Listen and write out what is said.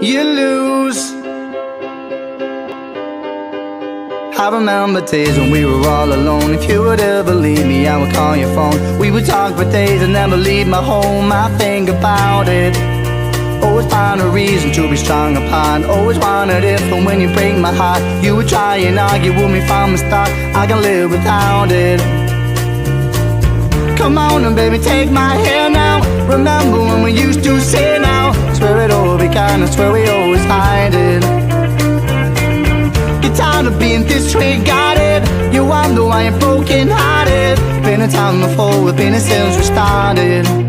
you lose. I remember days when we were all alone. If you would ever leave me, I would call your phone. We would talk for days and never leave my home. I think about it, always find a reason to be strung apart. Always wondered if, and when you break my heart, you would try and argue with me from the start. I can live without it. Come on and baby, take my hand now. Remember when we used to say now. Swear it all began, I swear we always hide it. Get tired of being this way, got it. You wonder why I'm broken hearted. Been a time before, we've been here since we started.